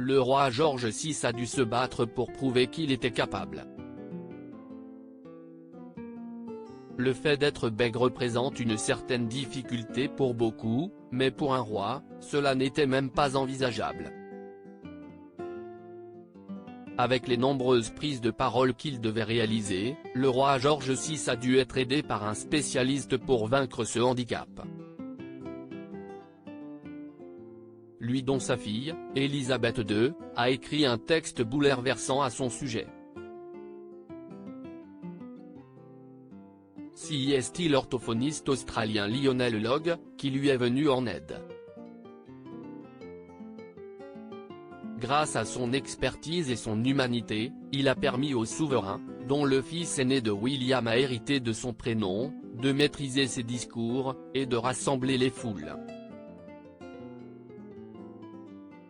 le roi George VI a dû se battre pour prouver qu'il était capable. Le fait d'être bègue représente une certaine difficulté pour beaucoup, mais pour un roi, cela n'était même pas envisageable. Avec les nombreuses prises de parole qu'il devait réaliser, le roi George VI a dû être aidé par un spécialiste pour vaincre ce handicap. Lui dont sa fille, Élisabeth II, a écrit un texte bouleversant à son sujet. C'est l'orthophoniste australien Lionel Logue, qui lui est venu en aide. Grâce à son expertise et son humanité, il a permis au souverain, dont le fils aîné de William a hérité de son prénom, de maîtriser ses discours, et de rassembler les foules.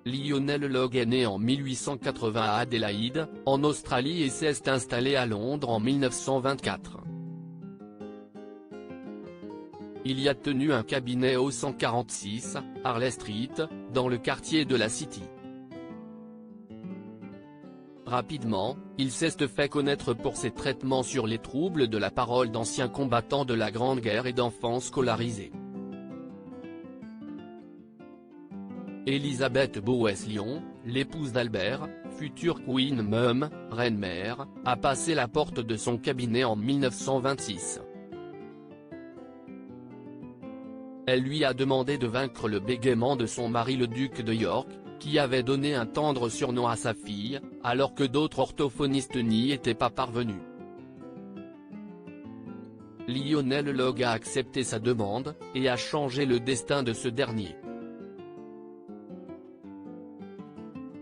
Lionel Logue est né en 1880 à Adélaïde, en Australie et s'est installé à Londres en 1924. Il y a tenu un cabinet au 146, Harley Street, dans le quartier de la City. Rapidement, il s'est fait connaître pour ses traitements sur les troubles de la parole d'anciens combattants de la Grande Guerre et d'enfants scolarisés. Elisabeth Bowes-Lyon, l'épouse d'Albert, future Queen Mum, reine-mère, a passé la porte de son cabinet en 1926. Elle lui a demandé de vaincre le bégaiement de son mari le duc de York, qui avait donné un tendre surnom à sa fille, alors que d'autres orthophonistes n'y étaient pas parvenus. Lionel Logue a accepté sa demande, et a changé le destin de ce dernier.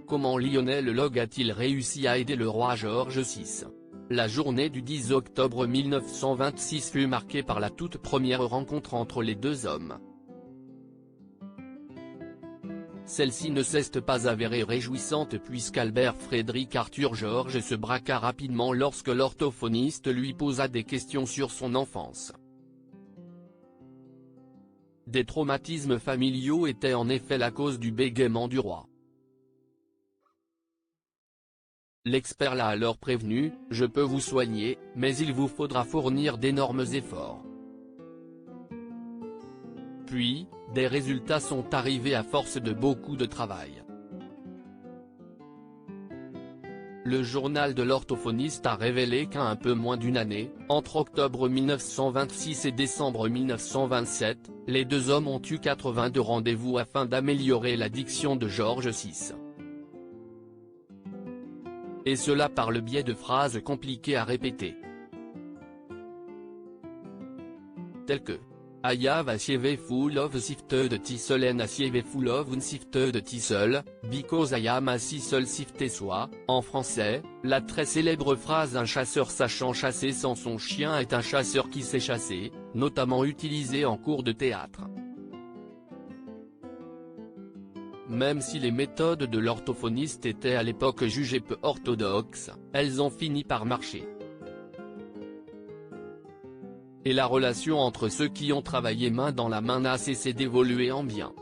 Comment Lionel Logue a-t-il réussi à aider le roi George VI? La journée du 10 octobre 1926 fut marquée par la toute première rencontre entre les deux hommes. Celle-ci ne s'est pas avérée réjouissante puisqu'Albert Frédéric Arthur George se braqua rapidement lorsque l'orthophoniste lui posa des questions sur son enfance. Des traumatismes familiaux étaient en effet la cause du bégaiement du roi. L'expert l'a alors prévenu, « Je peux vous soigner, mais il vous faudra fournir d'énormes efforts. » Puis, des résultats sont arrivés à force de beaucoup de travail. Le journal de l'orthophoniste a révélé qu'en un peu moins d'une année, entre octobre 1926 et décembre 1927, les deux hommes ont eu 82 rendez-vous afin d'améliorer la diction de George VI. Et cela par le biais de phrases compliquées à répéter. Telles que I have a sieve full of sifted thistle and a sieve full of unsifted thistle, because I am a thistle sifted soit, en français, la très célèbre phrase « Un chasseur sachant chasser sans son chien est un chasseur qui sait chasser », notamment utilisée en cours de théâtre. Même si les méthodes de l'orthophoniste étaient à l'époque jugées peu orthodoxes, elles ont fini par marcher. Et la relation entre ceux qui ont travaillé main dans la main n'a cessé d'évoluer en bien.